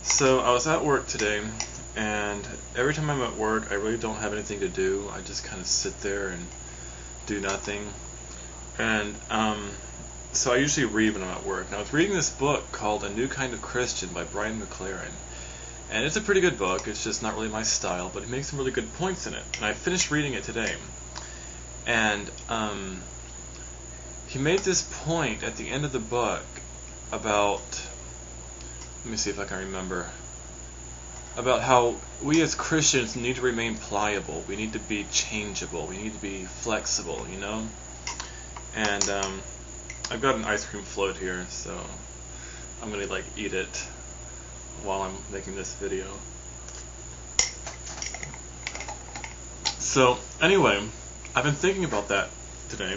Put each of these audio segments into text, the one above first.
So I was at work today, and every time I'm at work, I really don't have anything to do. I just kind of sit there and do nothing. And so I usually read when I'm at work. And I was reading this book called A New Kind of Christian by Brian McLaren. And it's a pretty good book. It's just not really my style, but it makes some really good points in it. And I finished reading it today. And he made this point at the end of the book about, let me see if I can remember, about how we as Christians need to remain pliable. We need to be changeable. We need to be flexible, you know? And I've got an ice cream float here, so I'm going to eat it while I'm making this video. So anyway, I've been thinking about that today,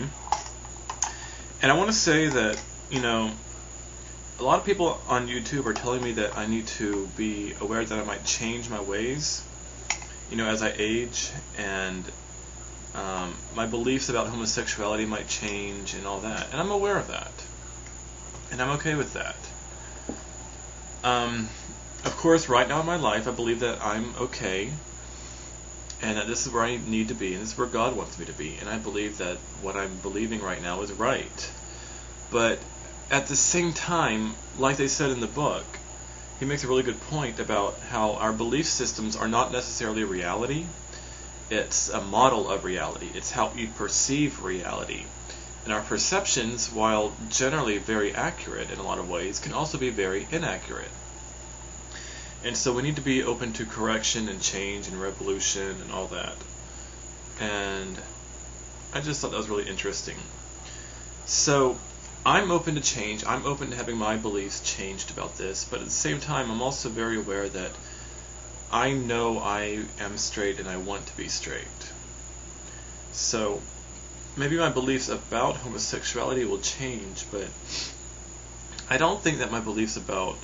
and I want to say that, a lot of people on YouTube are telling me that I need to be aware that I might change my ways, as I age, and my beliefs about homosexuality might change and all that. And I'm aware of that. And I'm okay with that. Of course, right now in my life, I believe that I'm okay, and that this is where I need to be, and this is where God wants me to be. And I believe that what I'm believing right now is right. But at the same time, like they said in the book, he makes a really good point about how our belief systems are not necessarily reality. It's a model of reality. It's how we perceive reality. And our perceptions, while generally very accurate in a lot of ways, can also be very inaccurate. And so we need to be open to correction and change and revolution and all that. And I just thought that was really interesting. So I'm open to change. I'm open to having my beliefs changed about this, but at the same time, I'm also very aware that I know I am straight and I want to be straight. So maybe my beliefs about homosexuality will change, but I don't think that my beliefs about,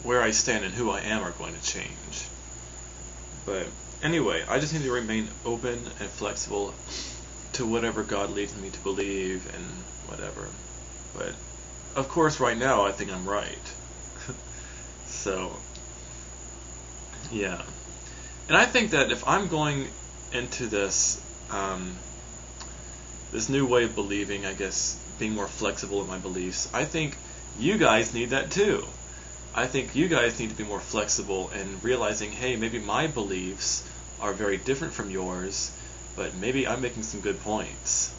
where I stand and who I am are going to change. But anyway, I just need to remain open and flexible to whatever God leads me to believe and whatever. But of course right now I think I'm right. So yeah. And I think that if I'm going into this this new way of believing, I guess being more flexible in my beliefs, I think you guys need that too. I think you guys need to be more flexible and realizing, hey, maybe my beliefs are very different from yours, but maybe I'm making some good points.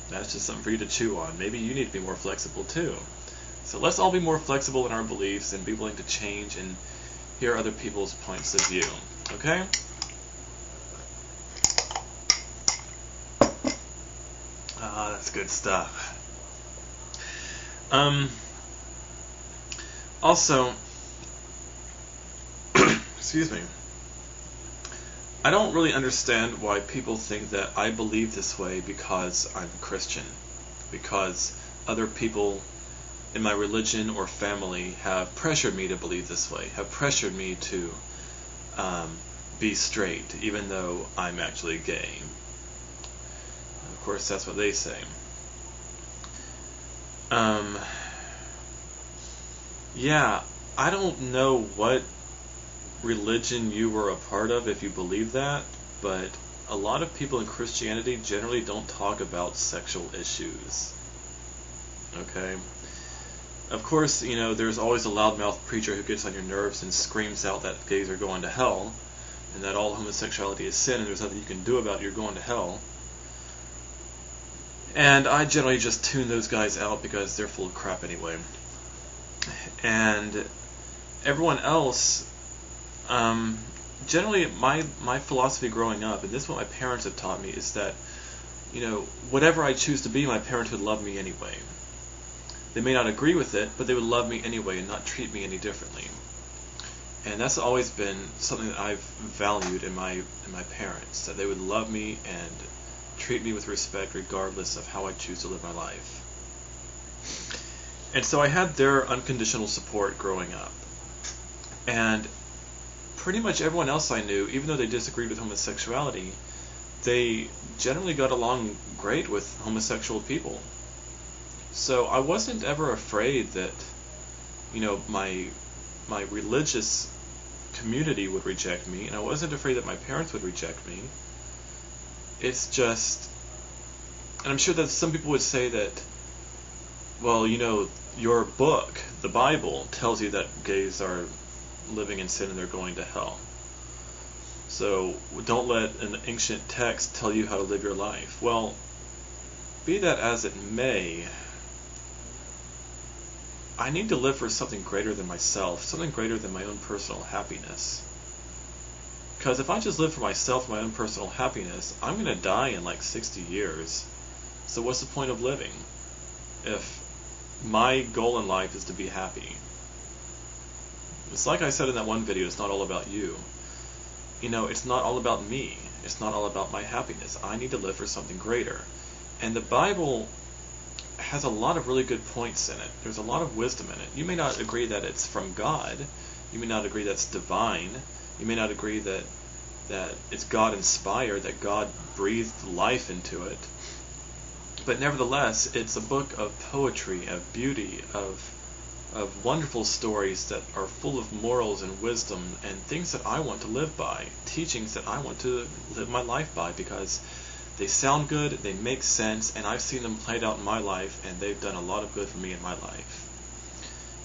That's just something for you to chew on. Maybe you need to be more flexible too. So let's all be more flexible in our beliefs and be willing to change and hear other people's points of view. Okay? Ah, that's good stuff. Also, excuse me, I don't really understand why people think that I believe this way because I'm Christian, because other people in my religion or family have pressured me to believe this way, have pressured me to be straight, even though I'm actually gay. Of course, that's what they say. Yeah, I don't know what religion you were a part of if you believe that, but a lot of people in Christianity generally don't talk about sexual issues. Okay? Of course, there's always a loudmouth preacher who gets on your nerves and screams out that gays are going to hell, and that all homosexuality is sin and there's nothing you can do about it, you're going to hell. And I generally just tune those guys out because they're full of crap anyway. And everyone else, generally my philosophy growing up, and this is what my parents have taught me, is that, whatever I choose to be, my parents would love me anyway. They may not agree with it, but they would love me anyway and not treat me any differently. And that's always been something that I've valued in my parents, that they would love me and treat me with respect regardless of how I choose to live my life. And so I had their unconditional support growing up. And pretty much everyone else I knew, even though they disagreed with homosexuality, they generally got along great with homosexual people. So I wasn't ever afraid that my religious community would reject me, and I wasn't afraid that my parents would reject me. It's just, and I'm sure that some people would say that, well, your book, the Bible, tells you that gays are living in sin and they're going to hell. So don't let an ancient text tell you how to live your life. Well, be that as it may, I need to live for something greater than myself, something greater than my own personal happiness. Because if I just live for myself, my own personal happiness, I'm going to die in like 60 years. So what's the point of living if my goal in life is to be happy? It's like I said in that one video, it's not all about you. It's not all about me. It's not all about my happiness. I need to live for something greater. And the Bible has a lot of really good points in it. There's a lot of wisdom in it. You may not agree that it's from God. You may not agree that's divine. You may not agree that it's God-inspired, that God breathed life into it. But nevertheless, it's a book of poetry, of beauty, of wonderful stories that are full of morals and wisdom and things that I want to live by, teachings that I want to live my life by, because they sound good, they make sense, and I've seen them played out in my life, and they've done a lot of good for me in my life.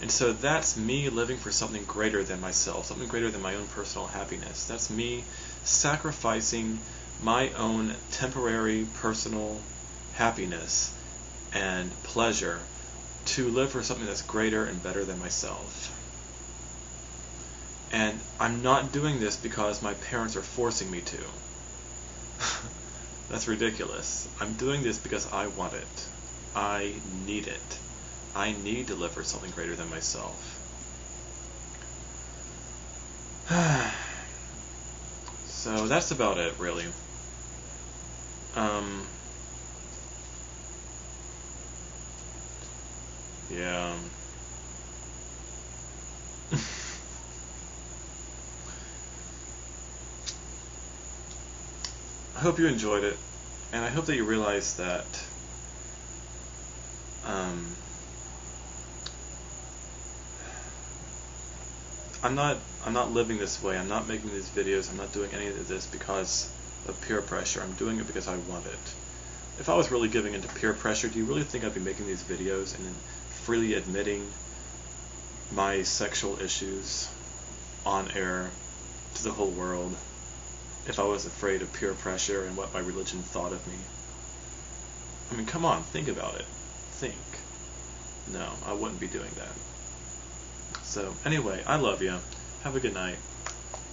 And so that's me living for something greater than myself, something greater than my own personal happiness. That's me sacrificing my own temporary personal happiness and pleasure to live for something that's greater and better than myself. And I'm not doing this because my parents are forcing me to. That's ridiculous. I'm doing this because I want it. I need it. I need to live for something greater than myself. So that's about it, really. Yeah. I hope you enjoyed it, and I hope that you realize that I'm not living this way. I'm not making these videos. I'm not doing any of this because of peer pressure. I'm doing it because I want it. If I was really giving into peer pressure, do you really think I'd be making these videos and then freely admitting my sexual issues on air to the whole world if I was afraid of peer pressure and what my religion thought of me? I mean, come on, think about it. Think. No, I wouldn't be doing that. So, anyway, I love you. Have a good night.